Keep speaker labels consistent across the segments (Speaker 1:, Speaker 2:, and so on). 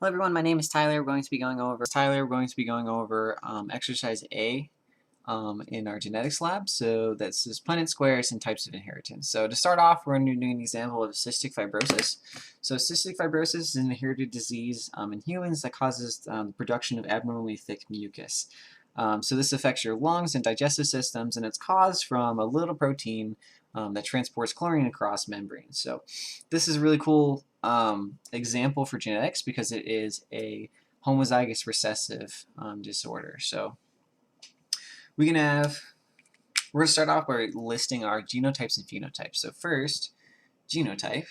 Speaker 1: Hello everyone, my name is Tyler. We're going to be going over exercise A in our genetics lab. So this is Punnett squares and types of inheritance. So to start off, we're going to do an example of cystic fibrosis. So cystic fibrosis is an inherited disease in humans that causes the production of abnormally thick mucus. So this affects your lungs and digestive systems, and it's caused from a little protein that transports chlorine across membranes. So this is a really cool example for genetics because it is a homozygous recessive disorder. So we're going to start off by listing our genotypes and phenotypes. So first, genotype,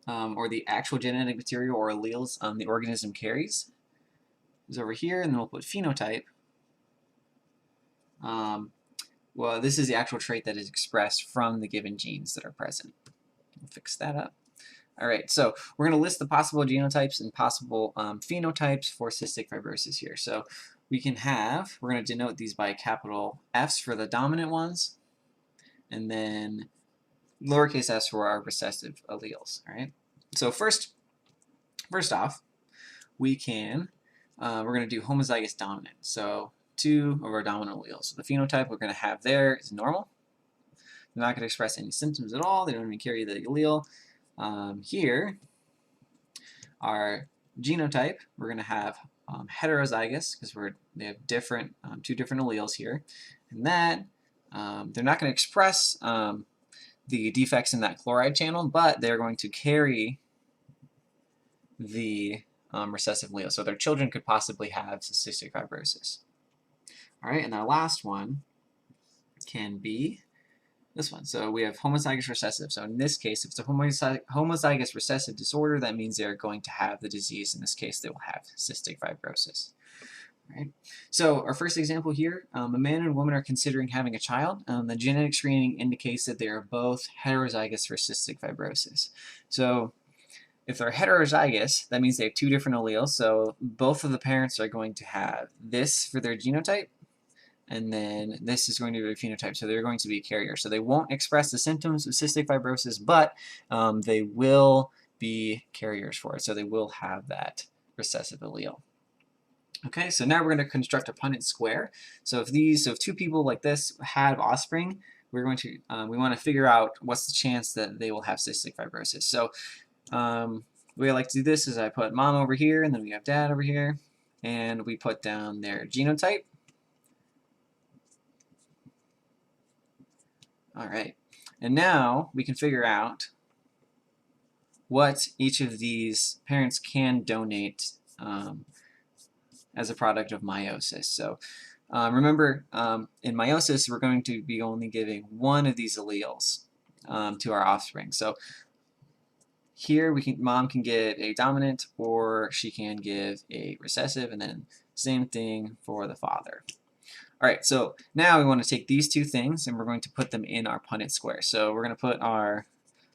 Speaker 1: or the actual genetic material or alleles the organism carries, is over here, and then we'll put phenotype. Well, this is the actual trait that is expressed from the given genes that are present. We'll fix that up. All right, so we're going to list the possible genotypes and possible phenotypes for cystic fibrosis here. So we're going to denote these by capital F's for the dominant ones, and then lowercase s for our recessive alleles. All right. So first off, we're going to do homozygous dominant. So 2 of our dominant alleles. So the phenotype we're going to have there is normal. They're not going to express any symptoms at all. They don't even carry the allele. Here, our genotype, we're going to have heterozygous because they have different 2 different alleles here, and that they're not going to express the defects in that chloride channel, but they're going to carry the recessive allele. So their children could possibly have cystic fibrosis. All right, and our last one can be this one. So we have homozygous recessive. So in this case, if it's a homozygous recessive disorder, that means they're going to have the disease. In this case, they will have cystic fibrosis. All right. So our first example here, a man and woman are considering having a child. The genetic screening indicates that they are both heterozygous for cystic fibrosis. So if they're heterozygous, that means they have 2 different alleles. So both of the parents are going to have this for their genotype, and then this is going to be a phenotype, so they're going to be a carrier. So they won't express the symptoms of cystic fibrosis, but they will be carriers for it, so they will have that recessive allele. Okay, so now we're going to construct a Punnett square. So if 2 people like this have offspring, we want to figure out what's the chance that they will have cystic fibrosis. So the way I like to do this is I put mom over here, and then we have dad over here, and we put down their genotype. All right, and now we can figure out what each of these parents can donate as a product of meiosis. So remember, in meiosis, we're going to be only giving one of these alleles to our offspring. So here mom can give a dominant, or she can give a recessive, and then same thing for the father. All right, so now we want to take these 2 things and we're going to put them in our Punnett square. So we're going to put our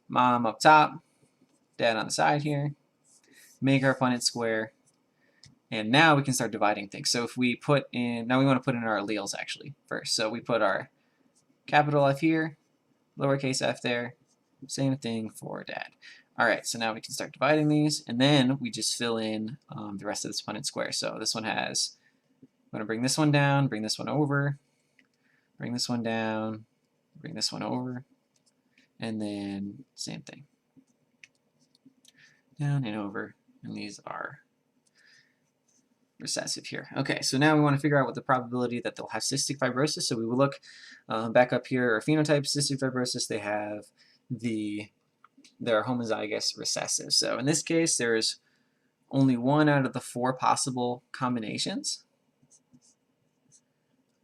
Speaker 1: mom up top, dad on the side here, make our Punnett square, and now we can start dividing things. So if we now we want to put in our alleles actually first. So we put our capital F here, lowercase f there, same thing for dad. All right, so now we can start dividing these, and then we just fill in the rest of this Punnett square. So this one has, I'm going to bring this one down, bring this one over, bring this one down, bring this one over, and then same thing. Down and over, and these are recessive here. Okay, so now we want to figure out what the probability that they'll have cystic fibrosis. So we will look back up here, our phenotype, cystic fibrosis, they're homozygous recessive. So in this case, there's only 1 out of the 4 possible combinations,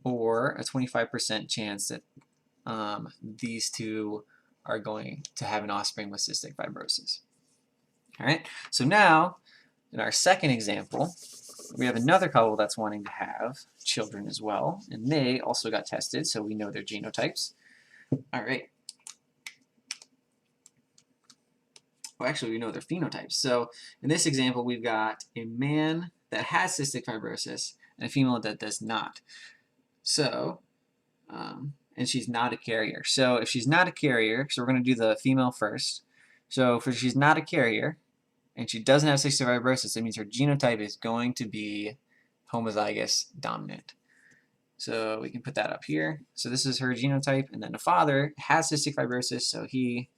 Speaker 1: or a 25% chance that these 2 are going to have an offspring with cystic fibrosis. All right, so now in our second example, we have another couple that's wanting to have children as well, and they also got tested, so we know their genotypes. All right. Well, actually, we know their phenotypes. So in this example, we've got a man that has cystic fibrosis and a female that does not. So, and she's not a carrier. So if she's not a carrier, so we're going to do the female first. So if she's not a carrier, and she doesn't have cystic fibrosis, it means her genotype is going to be homozygous dominant. So we can put that up here. So this is her genotype, and then the father has cystic fibrosis, so he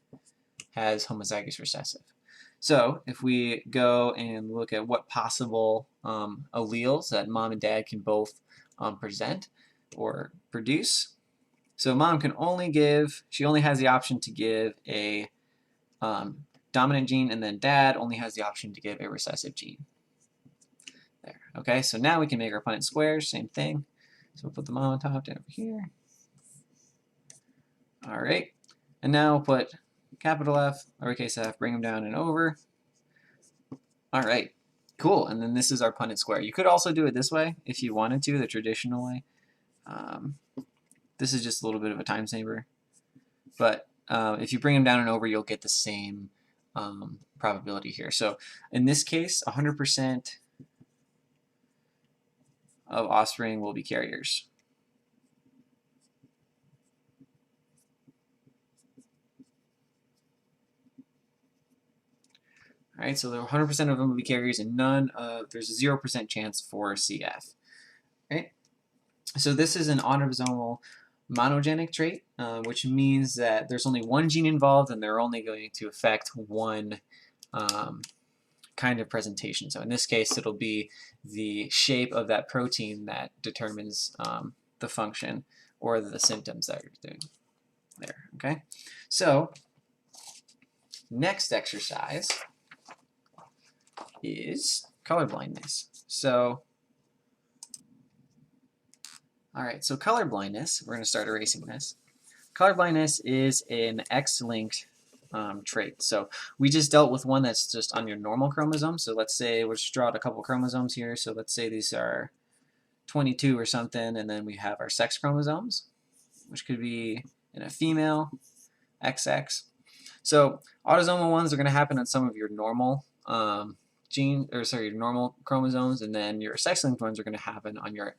Speaker 1: has homozygous recessive. So if we go and look at what possible alleles that mom and dad can both present or produce, so mom can only give, she only has the option to give a dominant gene, and then dad only has the option to give a recessive gene. There. Okay, so now we can make our Punnett squares, same thing. So we'll put the mom on top down over here. All right, and now we'll put capital F, lowercase f, bring them down and over. All right, cool. And then this is our Punnett square. You could also do it this way if you wanted to, the traditional way. This is just a little bit of a time saver. But if you bring them down and over, you'll get the same probability here. So in this case, 100% of offspring will be carriers. All right, so 100% of them will be carriers, and there's a 0% chance for CF. Right? So this is an autosomal monogenic trait, which means that there's only one gene involved, and they're only going to affect one kind of presentation. So in this case, it'll be the shape of that protein that determines the function or the symptoms that you're doing there. Okay, so next exercise is color blindness. So, all right, so color blindness, we're going to start erasing this. Color blindness is an X-linked trait. So we just dealt with one that's just on your normal chromosome. So let's say we'll just draw out a couple chromosomes here. So let's say these are 22 or something, and then we have our sex chromosomes, which could be in a female, XX. So autosomal ones are going to happen on some of your normal your normal chromosomes, and then your sex-linked ones are going to happen on your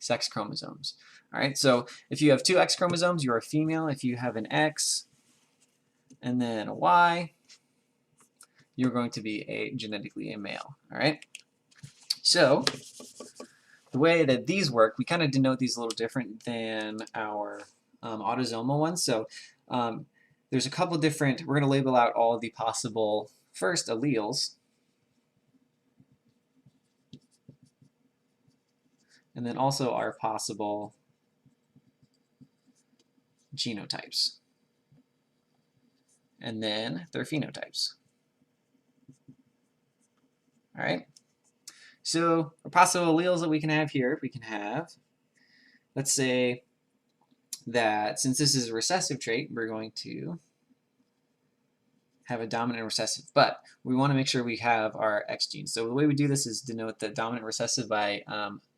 Speaker 1: sex chromosomes. All right, so if you have two X chromosomes, you're a female. If you have an X and then a Y, you're going to be genetically a male. All right, so the way that these work, we kind of denote these a little different than our autosomal ones. So there's a couple different, we're going to label out all of the possible first alleles, and then also our possible genotypes, and then their phenotypes. All right, so our possible alleles that we can have here, we can have, let's say that since this is a recessive trait, we're going to have a dominant recessive, but we want to make sure we have our X genes. So the way we do this is denote the dominant recessive by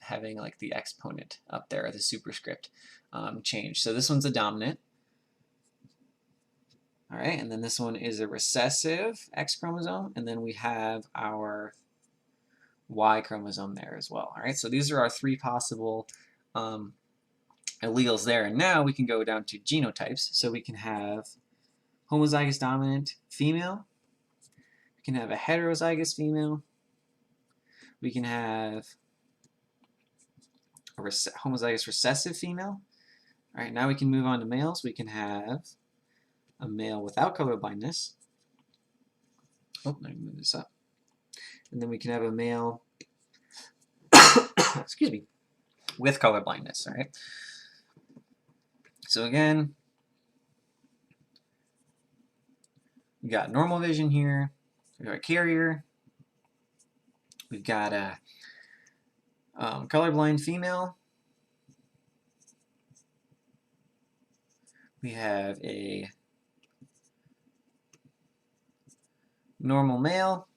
Speaker 1: having like the exponent up there, the superscript change. So this one's a dominant. All right, and then this one is a recessive X chromosome, and then we have our Y chromosome there as well. All right, so these are our three possible alleles there, and now we can go down to genotypes. So we can have homozygous dominant female, we can have a heterozygous female, we can have a homozygous recessive female. All right, now we can move on to males. We can have a male without color blindness. Oh, let me move this up. And then we can have a male, excuse me, with color blindness. All right. So again, we got normal vision here. We've got a carrier. We've got a colorblind female. We have a normal male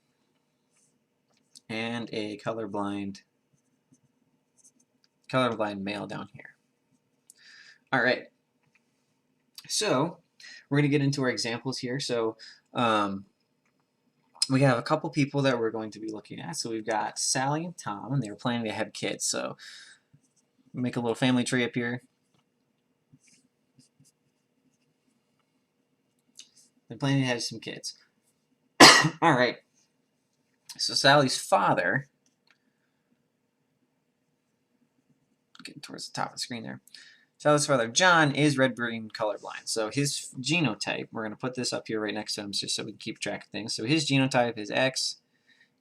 Speaker 1: and a colorblind male down here. All right. So we're going to get into our examples here. So we have a couple people that we're going to be looking at. So we've got Sally and Tom, and they were planning to have kids. So make a little family tree up here. They're planning to have some kids. All right. So Sally's father, getting towards the top of the screen there, Sally's father, John, is red-green colorblind. So his genotype, we're going to put this up here right next to him just so we can keep track of things. So his genotype is X,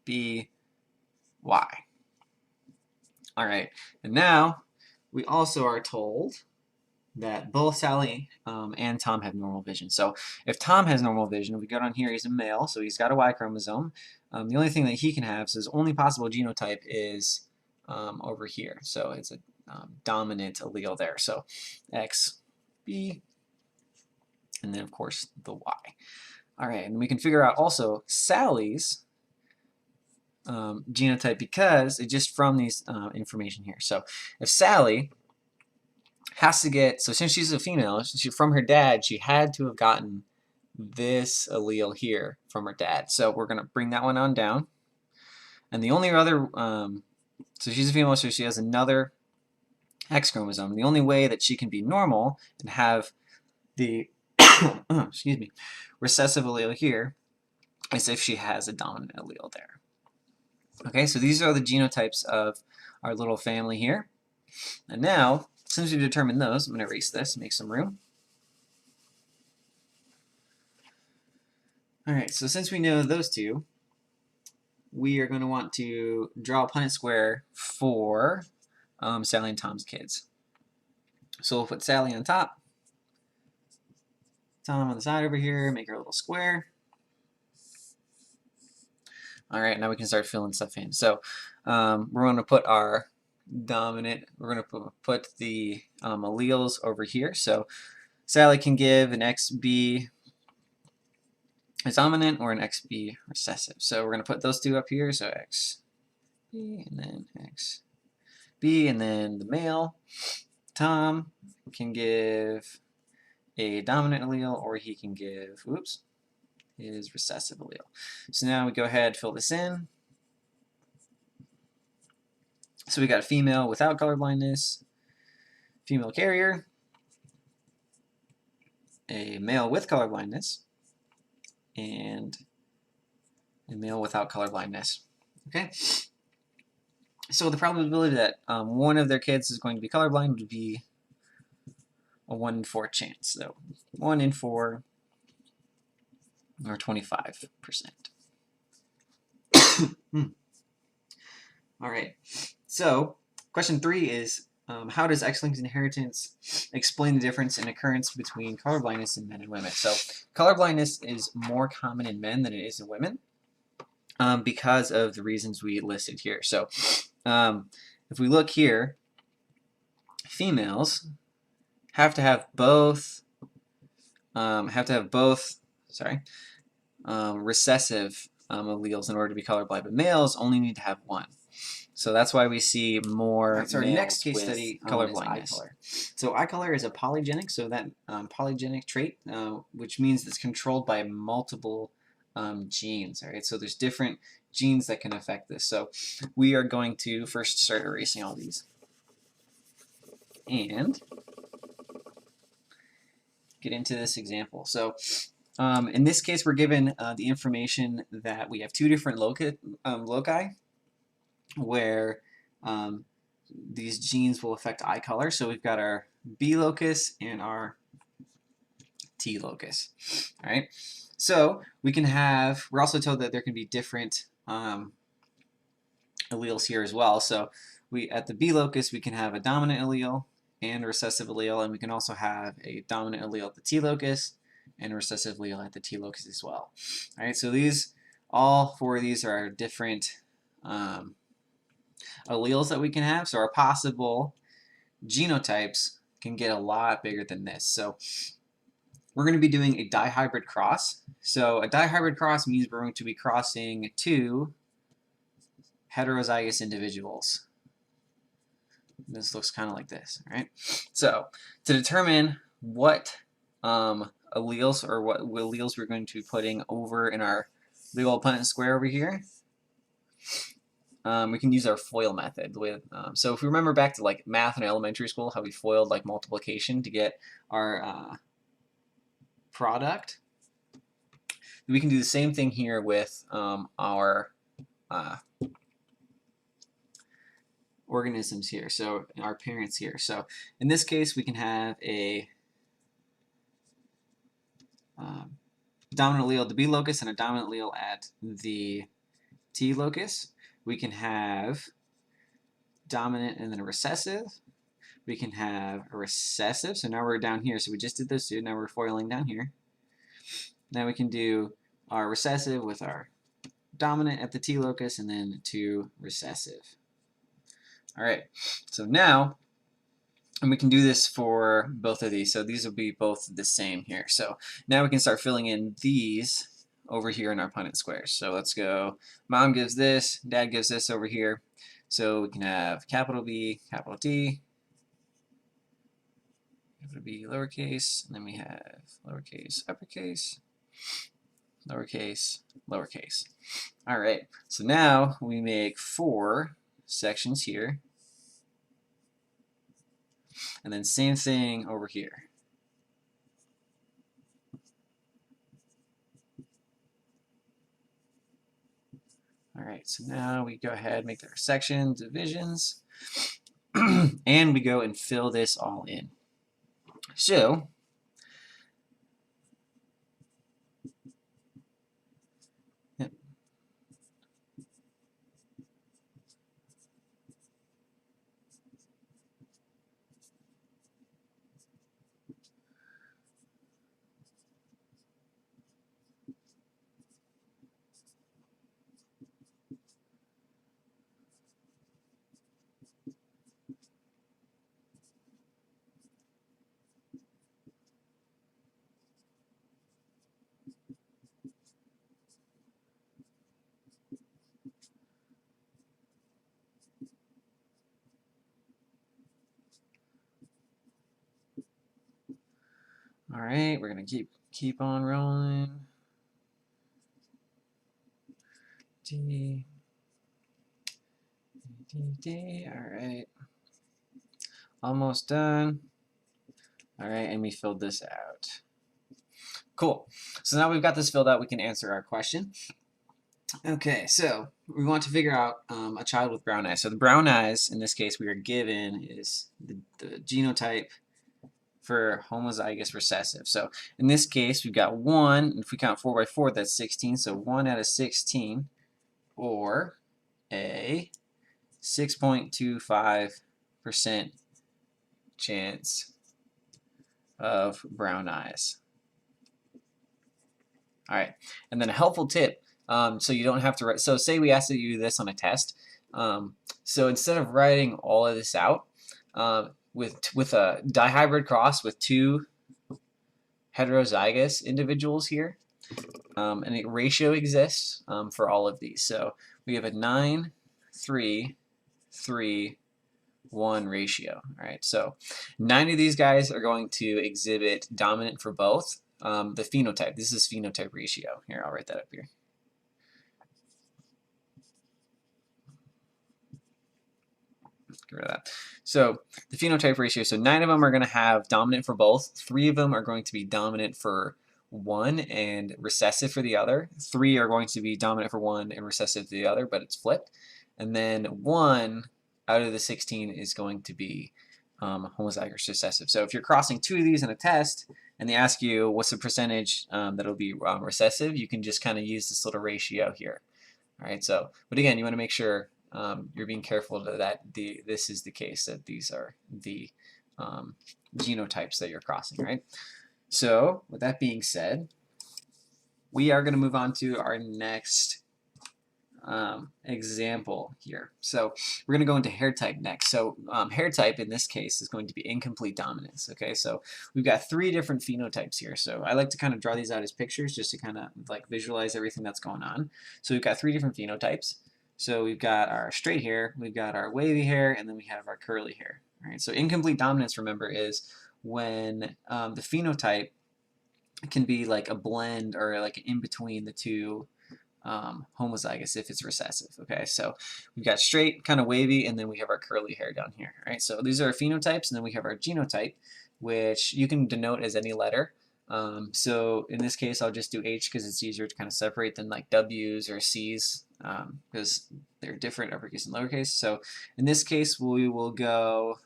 Speaker 1: B, Y. All right, and now we also are told that both Sally and Tom have normal vision. So if Tom has normal vision, we go down here, he's a male, so he's got a Y chromosome. The only thing that he can have, so his only possible genotype is over here. So it's a dominant allele there. So X, B, and then of course the Y. All right, and we can figure out also Sally's genotype because it's just from these information here. So if Sally has to get, so since she's a female, from her dad, she had to have gotten this allele here from her dad. So we're going to bring that one on down. And the only other, so she's a female, so she has another X chromosome. The only way that she can be normal and have the, excuse me, recessive allele here is if she has a dominant allele there. Okay, so these are the genotypes of our little family here. And now, since we've determined those, I'm going to erase this and make some room. All right, so since we know those two, we are going to want to draw a Punnett square for Sally and Tom's kids. So we'll put Sally on top, Tom on the side over here, make our little square. All right, now we can start filling stuff in. So we're going to put our dominant, we're going to put the alleles over here. So Sally can give an XB dominant or an XB recessive. So we're going to put those two up here. So XB and then XB, and then the male, Tom, can give a dominant allele or he can give, oops, his recessive allele. So now we go ahead, fill this in. So we got a female without colorblindness, female carrier, a male with colorblindness, and a male without colorblindness. Okay? So the probability that one of their kids is going to be colorblind would be a 1 in 4 chance. So 1 in 4, or 25%. All right. So question 3 is, how does X-linked inheritance explain the difference in occurrence between colorblindness in men and women? So colorblindness is more common in men than it is in women because of the reasons we listed here. So if we look here, females have to have both recessive alleles in order to be colorblind, but males only need to have one. So that's why we see more
Speaker 2: so our next case study
Speaker 1: colorblindness.
Speaker 2: is eye color. So eye color is a polygenic, so that polygenic trait, which means it's controlled by multiple genes. All right, so there's different genes that can affect this. So we are going to first start erasing all these, and get into this example. So in this case, we're given the information that we have two different loci where these genes will affect eye color. So we've got our B locus and our T locus. All right. So we can have, we're also told that there can be different alleles here as well. So we, at the B locus, we can have a dominant allele and a recessive allele, and we can also have a dominant allele at the T locus and a recessive allele at the T locus as well. All right. So these, all 4 of these are different alleles that we can have. So our possible genotypes can get a lot bigger than this. So we're going to be doing a dihybrid cross. So a dihybrid cross means we're going to be crossing 2 heterozygous individuals. This looks kind of like this, all right? So to determine what alleles or what alleles we're going to be putting over in our big old Punnett square over here, we can use our FOIL method. So if we remember back to like math in elementary school, how we FOILed like multiplication to get our product, we can do the same thing here with our
Speaker 1: organisms here, so our parents here. So in this case, we can have a dominant allele at the B locus and a dominant allele at the T locus. We can have dominant and then a recessive. We can have a recessive, so now we're down here, so we just did those two, now we're foiling down here. Now we can do our recessive with our dominant at the T locus and then two recessive. All right, so now, and we can do this for both of these, so these will be both the same here. So now we can start filling in these over here in our Punnett squares. So let's go, mom gives this, dad gives this over here. So we can have capital B, capital T, capital B, lowercase, and then we have lowercase, uppercase, lowercase, lowercase. All right, so now we make 4 sections here. And then same thing over here. All right, so now we go ahead and make our section divisions, and we go and fill this all in. So, yep. All right, we're gonna keep on rolling. D, D, D. All right, almost done. All right, and we filled this out. Cool. So now we've got this filled out, we can answer our question. Okay, so we want to figure out a child with brown eyes. So the brown eyes, in this case, we are given is the genotype for homozygous recessive. So in this case, we've got 1, if we count 4 by 4, that's 16, so 1 out of 16, or a 6.25% chance of brown eyes. All right, and then a helpful tip, so you don't have to write, so say we asked you to do this on a test, so instead of writing all of this out, with a dihybrid cross with 2 heterozygous individuals here, and a ratio exists for all of these. So we have a 9:3:3:1 ratio. All right, so 9 of these guys are going to exhibit dominant for both. The phenotype, this is phenotype ratio. Here, I'll write that up here. Get rid of that. So the phenotype ratio, so 9 of them are going to have dominant for both. 3 of them are going to be dominant for one and recessive for the other. 3 are going to be dominant for one and recessive for the other, but it's flipped. And then 1 out of the 16 is going to be homozygous recessive. So if you're crossing 2 of these in a test and they ask you what's the percentage that'll be recessive, you can just kind of use this little ratio here. All right, so, but again, you want to make sure you're being careful that this is the case, that these are the genotypes that you're crossing, right? So with that being said, we are going to move on to our next example here. So we're going to go into hair type next. So hair type in this case is going to be incomplete dominance. Okay, so we've got 3 different phenotypes here. So I like to kind of draw these out as pictures just to kind of like visualize everything that's going on. So we've got 3 different phenotypes. So we've got our straight hair, we've got our wavy hair, and then we have our curly hair. All right, so incomplete dominance, remember, is when the phenotype can be like a blend or like in between the 2 homozygous if it's recessive. Okay, so we've got straight, kind of wavy, and then we have our curly hair down here. All right, so these are our phenotypes, and then we have our genotype, which you can denote as any letter. So in this case, I'll just do H because it's easier to kind of separate than like W's or C's because they're different uppercase and lowercase. So in this case, we will go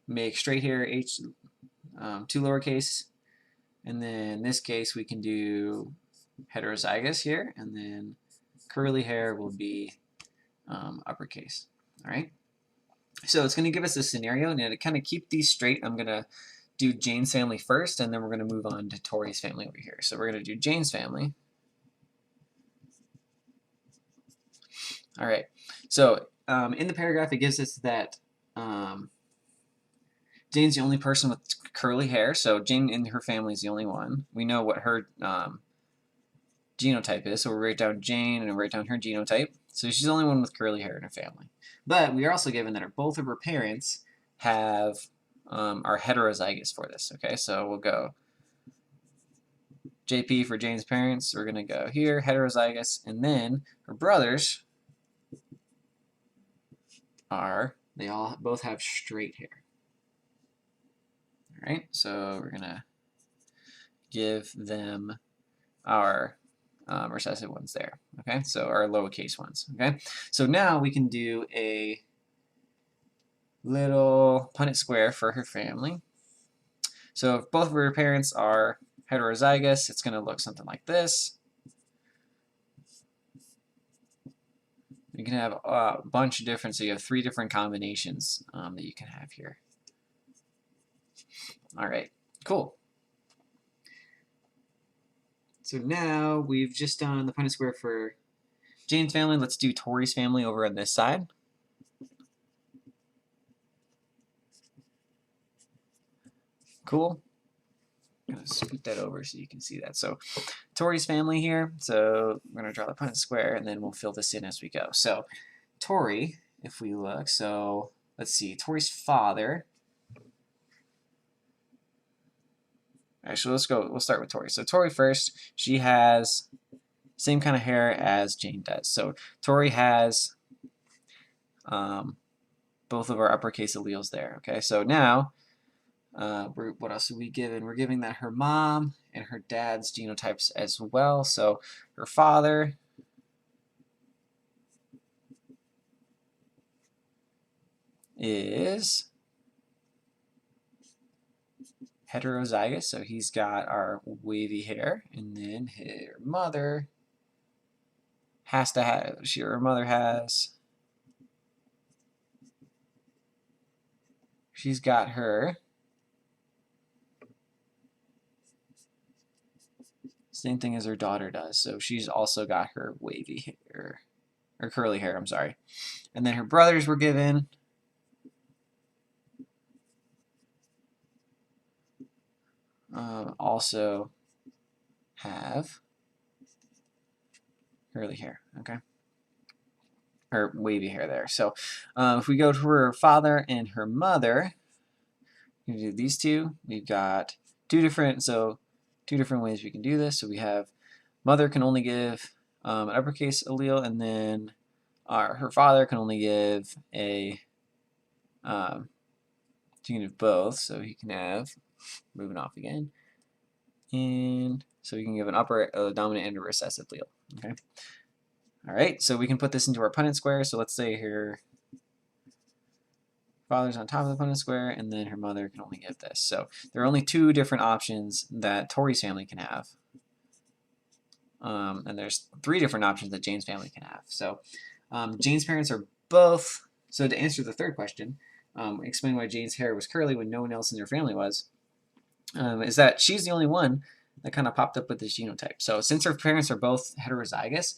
Speaker 1: make straight hair H 2 lowercase, and then in this case we can do heterozygous here, and then curly hair will be uppercase. All right. So it's going to give us a scenario, and to kind of keep these straight, I'm going to do Jane's family first, and then we're going to move on to Tori's family over here. So we're going to do Jane's family. All right. So in the paragraph, it gives us that Jane's the only person with curly hair. So Jane in her family is the only one. We know what her genotype is, so we'll write down Jane and write down her genotype. So she's the only one with curly hair in her family. But we are also given that both of her parents have are heterozygous for this. Okay, so we'll go JP for Jane's parents. We're gonna go here, heterozygous, and then her brothers they all both have straight hair. All right, so we're gonna give them our recessive ones there. Okay, so our lowercase ones. Okay, so now we can do a little Punnett square for her family. So if both of her parents are heterozygous, it's going to look something like this. You can have a bunch of different, so you have 3 different combinations that you can have here. All right, cool. So now we've just done the Punnett square for Jane's family. Let's do Tori's family over on this side. Cool. I'm going to scoot that over so you can see that. So Tori's family here. So we're going to draw the Punnett square, and then we'll fill this in as we go. So Tori, if we look, so let's see, Tori's father. Actually, we'll start with Tori. So Tori first, she has same kind of hair as Jane does. So Tori has both of our uppercase alleles there. Okay, so now what else are we given? We're giving that her mom and her dad's genotypes as well. So her father is heterozygous, so he's got our wavy hair, and then her mother has to have, her mother has, she's got her same thing as her daughter does, so she's also got her wavy hair, or curly hair, I'm sorry. And then her brothers were given also have curly hair, okay? Or wavy hair there. So if we go to her father and her mother, we do these two. We've got two different ways we can do this. So we have mother can only give an uppercase allele, and then her father can only give a he can have both. So he can have, moving off again, and so we can give an dominant and a recessive allele. Okay. All right, so we can put this into our Punnett square. So let's say her father's on top of the Punnett square, and then her mother can only give this. So there are only 2 different options that Tori's family can have. And there's 3 different options that Jane's family can have. So Jane's parents are both, so to answer the third question, explain why Jane's hair was curly when no one else in her family was, is that she's the only one that kind of popped up with this genotype. So since her parents are both heterozygous,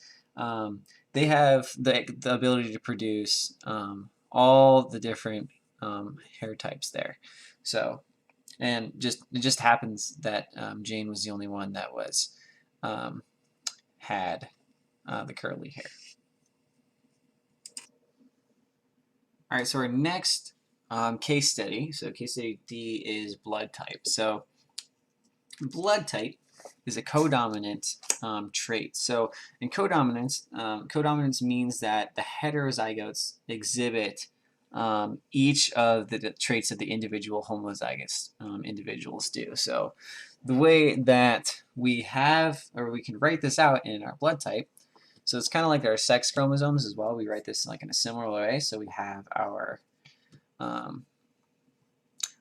Speaker 1: they have the ability to produce all the different hair types there. So, and it just happens that Jane was the only one that was had the curly hair. All right, so our next case study, so case study D is blood type. So blood type is a codominant trait. So in codominance, codominance means that the heterozygotes exhibit each of the traits that the individual homozygous individuals do. So the way that we have, or we can write this out in our blood type. So it's kind of like our sex chromosomes as well. We write this like in a similar way. So we have our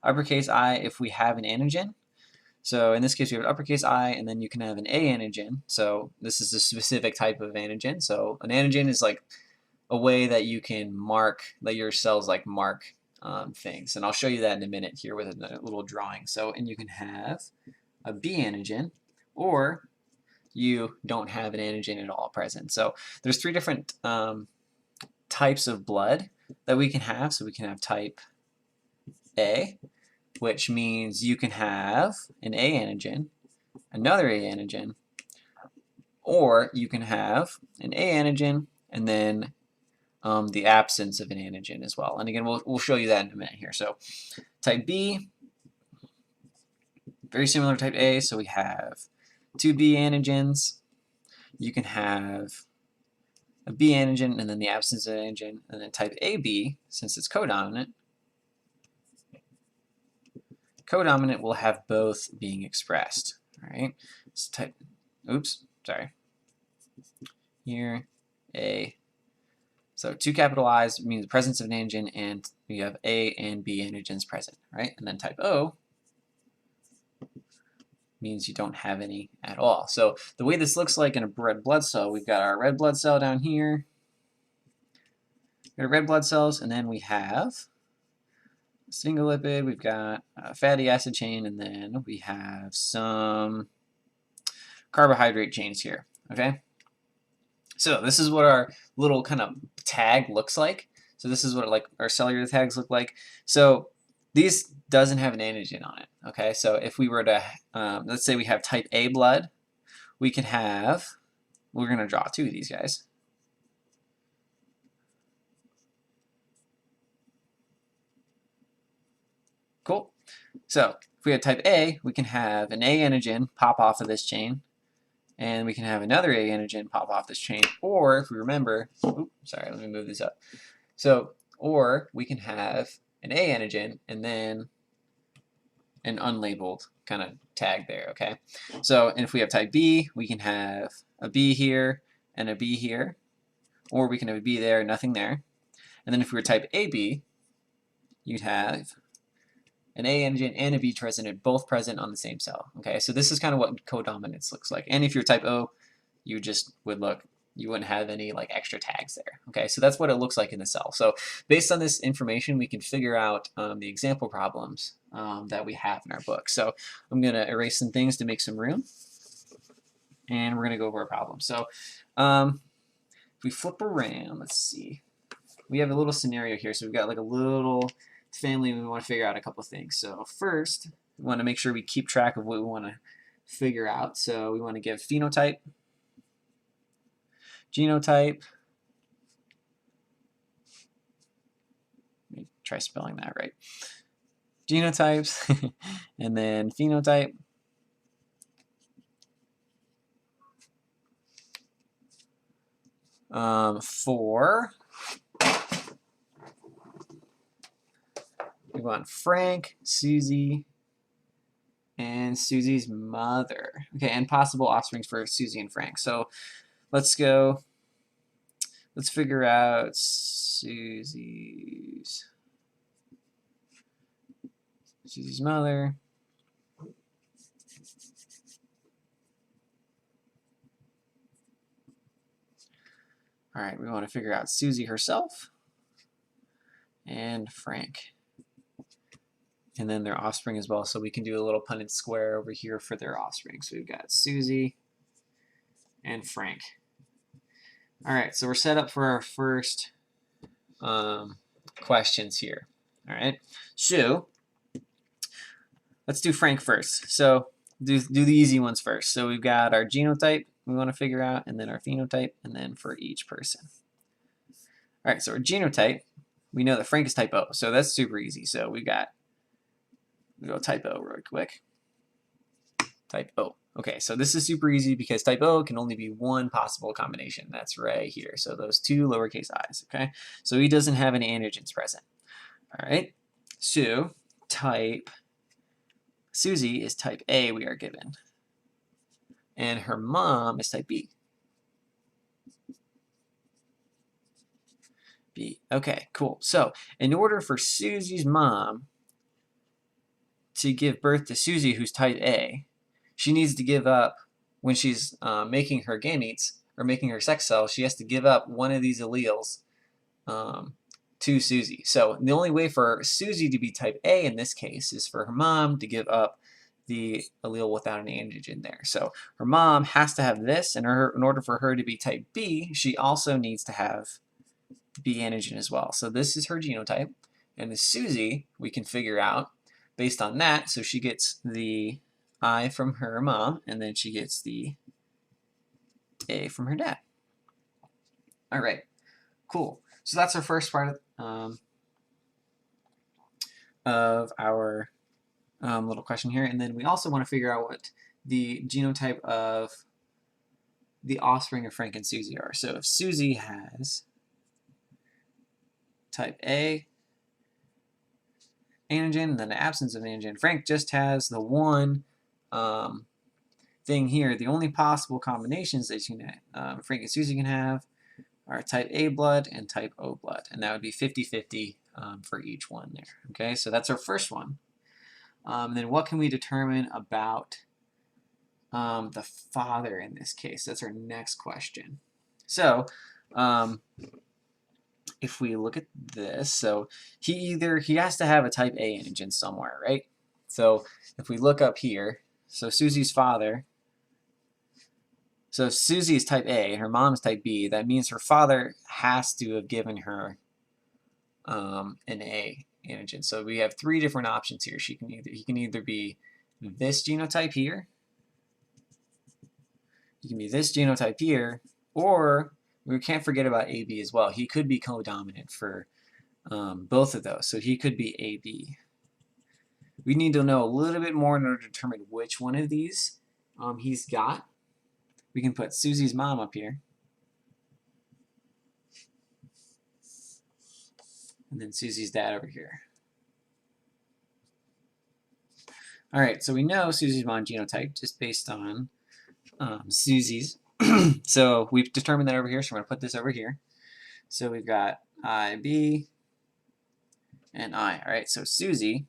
Speaker 1: uppercase I if we have an antigen. So in this case, we have an uppercase I, and then you can have an A antigen. So this is a specific type of antigen. So an antigen is like a way that you can mark, that your cells like mark things. And I'll show you that in a minute here with a little drawing. So, and you can have a B antigen, or you don't have an antigen at all present. So there's 3 different types of blood that we can have. So we can have type A, which means you can have an A antigen, another A antigen, or you can have an A antigen and then the absence of an antigen as well. And again, we'll show you that in a minute here. So type B, very similar to type A, so we have 2 B antigens. You can have a B antigen and then the absence of an antigen, and then type AB, since it's codominant, will have both being expressed. All right, so type, oops, sorry, here, A. So 2 capital I's means the presence of an antigen, and we have A and B antigens present, right? And then type O means you don't have any at all. So the way this looks like in a red blood cell, we've got our red blood cell down here, we got red blood cells, and then we have a single lipid, we've got a fatty acid chain, and then we have some carbohydrate chains here, okay? So this is what our little kind of tag looks like. So this is what like our cellular tags look like. So these doesn't have an antigen on it, okay? So if we were to, let's say we have type A blood, we can have, we're gonna draw 2 of these guys. Cool. So if we have type A, we can have an A antigen pop off of this chain, and we can have another A antigen pop off this chain, or if we remember, oops, sorry, let me move this up. So, or we can have an A antigen and then an unlabeled kind of tag there, okay? So, and if we have type B, we can have a B here and a B here, or we can have a B there, nothing there. And then if we were type AB, you'd have an A antigen and a B present, both present on the same cell. Okay, so this is kind of what codominance looks like. And if you're type O, you just would look, you wouldn't have any like extra tags there. Okay, so that's what it looks like in the cell. So based on this information, we can figure out the example problems that we have in our book. So I'm gonna erase some things to make some room, and we're gonna go over our problem. So if we flip around, let's see, we have a little scenario here. So we've got like a little family, and we want to figure out a couple things. So first, we want to make sure we keep track of what we want to figure out. So we want to give phenotype, genotype, let me try spelling that right, genotypes, and then phenotype, for, we want Frank, Susie, and Susie's mother. Okay, and possible offsprings for Susie and Frank. So let's go, let's figure out Susie's mother. All right, we want to figure out Susie herself and Frank, and then their offspring as well. So we can do a little Punnett square over here for their offspring. So we've got Susie and Frank. All right, so we're set up for our first questions here. All right, so let's do Frank first. So do the easy ones first. So we've got our genotype we want to figure out, and then our phenotype, and then for each person. All right, so our genotype, we know that Frank is type O, so that's super easy. So we go type O real quick. Type O. Okay, so this is super easy because type O can only be one possible combination. That's right here. So those 2 lowercase i's, okay? So he doesn't have any antigens present. All right, so type Susie is type A we are given. and her mom is type B. B. Okay, cool. So in order for Susie's mom to give birth to Susie, who's type A, she needs to give up, when she's making her gametes, or making her sex cells, she has to give up one of these alleles to Susie. So the only way for Susie to be type A in this case is for her mom to give up the allele without an antigen there. So her mom has to have this, and in order for her to be type B, she also needs to have B antigen as well. So this is her genotype, and the Susie we can figure out based on that. So she gets the I from her mom, and then she gets the A from her dad. All right, cool. So that's our first part of our little question here. And then we also want to figure out what the genotype of the offspring of Frank and Susie are. So if Susie has type A antigen, and then the absence of antigen, Frank just has the one thing here. The only possible combinations that Frank and Susie can have are type A blood and type O blood, and that would be 50-50 for each one there. Okay, so that's our first one. Then what can we determine about the father in this case? That's our next question. So if we look at this, so he has to have a type A antigen somewhere, right? So if we look up here, so Susie's father, so Susie is type A and her mom is type B, that means her father has to have given her an A antigen. So we have three different options here. He can either be this genotype here, he can be this genotype here, or we can't forget about AB as well. He could be codominant for both of those. So he could be AB. We need to know a little bit more in order to determine which one of these he's got. We can put Susie's mom up here. And then Susie's dad over here. All right, so we know Susie's mom genotype just based on Susie's. So we've determined that over here, so we're going to put this over here. So we've got IB and I. All right, so Susie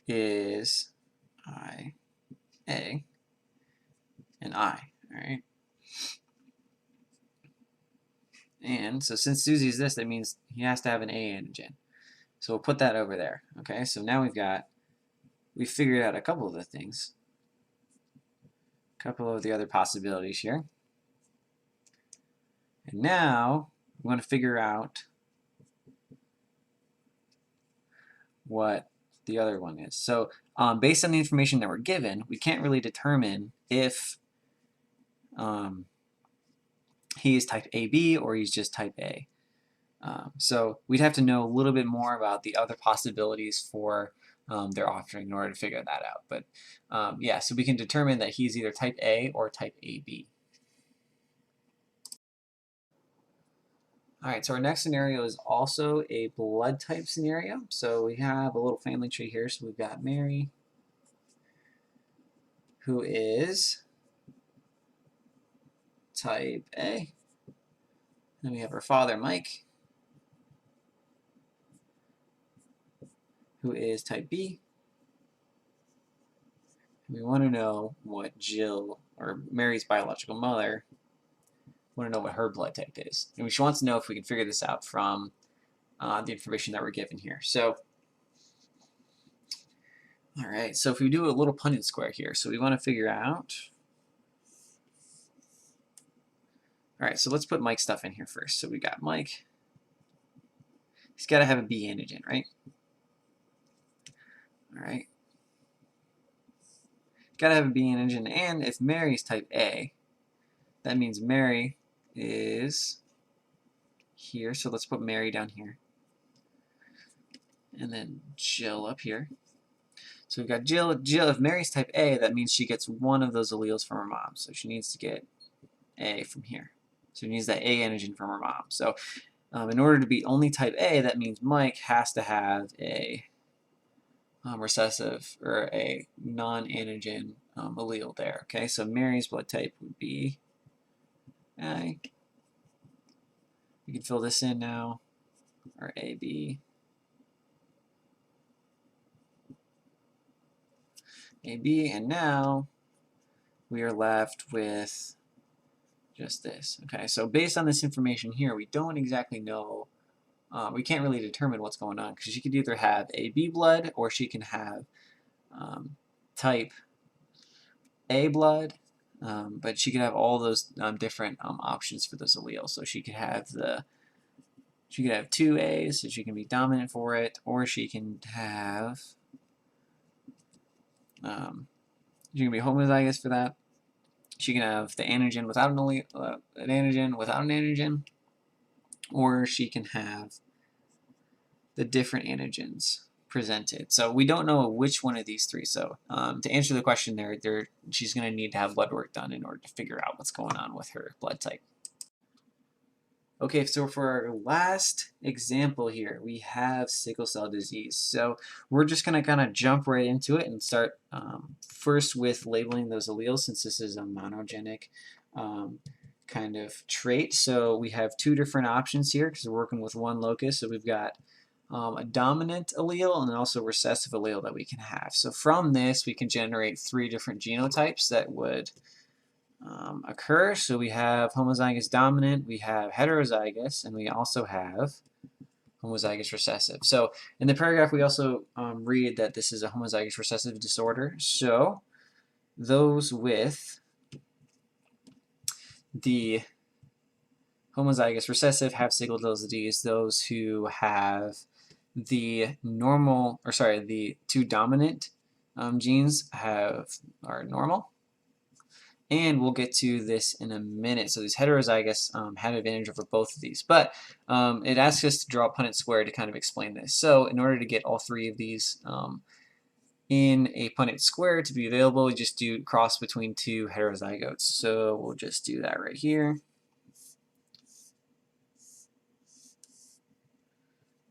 Speaker 1: is IA and I. All right. And so since Susie is this, that means he has to have an A antigen. So we'll put that over there. Okay, so now we've figured out a couple of the things. A couple of the other possibilities here. And now we want to figure out what the other one is. So based on the information that we're given, we can't really determine if he is type AB or he's just type A. So we'd have to know a little bit more about the other possibilities for their offspring in order to figure that out. But yeah, so we can determine that he's either type A or type AB. All right, so our next scenario is also a blood type scenario. So we have a little family tree here. So we've got Mary, who is type A. Then we have her father, Mike, who is type B. And we want to know what Jill, or Mary's biological mother, want to know what her blood type is. And she wants to know if we can figure this out from the information that we're given here. So, all right, so if we do a little Punnett square here, so we want to figure out. All right, so let's put Mike's stuff in here first. So we got Mike. He's got to have a B antigen, right? All right. Got to have a B antigen, and if Mary's type A, that means Mary is here. So let's put Mary down here. And then Jill up here. So we've got Jill. If Mary's type A, that means she gets one of those alleles from her mom. So she needs to get A from here. So she needs that A antigen from her mom. So in order to be only type A, that means Mike has to have a recessive or a non-antigen
Speaker 2: allele there. Okay, so Mary's blood type would be I. You can fill this in now, or AB. AB, and now we are left with just this. Okay, so based on this information here, we don't exactly know, we can't really determine what's going on, because she could either have AB blood or she can have type A blood, but she could have all those different options for those alleles. So she could have two A's, so she can be dominant for it, or she can have she can be homozygous for that. She can have the antigen without an antigen without an antigen, or she can have the different antigens presented. So we don't know which one of these three. So to answer the question she's going to need to have blood work done in order to figure out what's going on with her blood type. Okay, so for our last example here, we have sickle cell disease. So we're just going to kind of jump right into it and start first with labeling those alleles, since this is a monogenic kind of trait. So we have two different options here because we're working with one locus. So we've got a dominant allele and also a recessive allele that we can have. So from this, we can generate three different genotypes that would occur. So we have homozygous dominant, we have heterozygous, and we also have homozygous recessive. So in the paragraph, we also read that this is a homozygous recessive disorder. So those with the homozygous recessive have sickle cell disease. Those who have the two dominant genes are normal. And we'll get to this in a minute. So these heterozygous have advantage over both of these. But it asks us to draw a Punnett square to kind of explain this. So in order to get all three of these in a Punnett square to be available, we just do cross between two heterozygotes. So we'll just do that right here.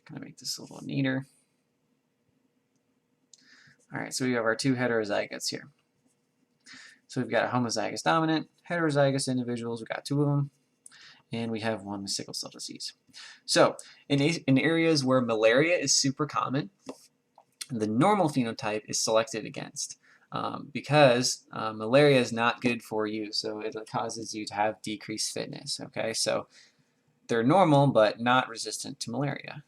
Speaker 2: Kind of make this a little neater. All right, so we have our two heterozygotes here. So we've got a homozygous dominant, heterozygous individuals, we've got two of them, and we have one with sickle cell disease. So in areas where malaria is super common, the normal phenotype is selected against because malaria is not good for you, so it causes you to have decreased fitness, okay? So they're normal but not resistant to malaria.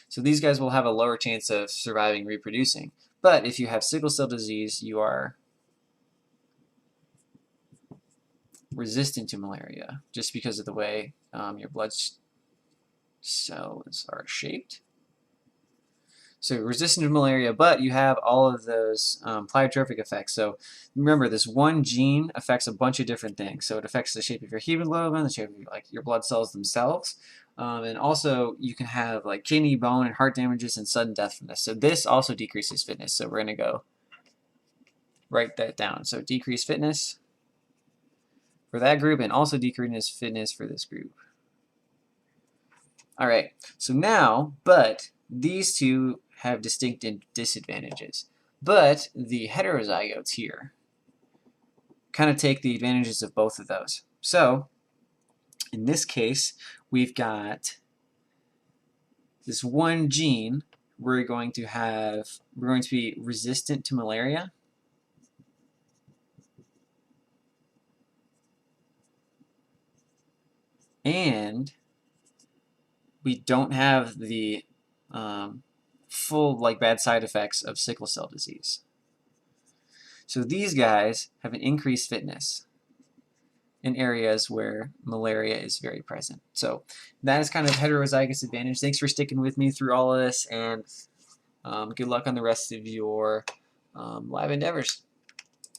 Speaker 2: So these guys will have a lower chance of surviving, reproducing. But if you have sickle cell disease, you are resistant to malaria just because of the way your blood cells are shaped. So you're resistant to malaria, but you have all of those pleiotropic effects. So remember, this one gene affects a bunch of different things. So it affects the shape of your hemoglobin, the shape of your blood cells themselves. And also, you can have like kidney, bone, and heart damages and sudden death from this. So this also decreases fitness. So we're going to go write that down. So decreased fitness for that group and also decreased fitness for this group. All right. So now, but these two have distinct disadvantages. But the heterozygotes here kind of take the advantages of both of those. So in this case, we've got this one gene we're going to be resistant to malaria. And we don't have the full bad side effects of sickle cell disease. So these guys have an increased fitness in areas where malaria is very present. So that is kind of heterozygous advantage. Thanks for sticking with me through all of this, and good luck on the rest of your lab endeavors.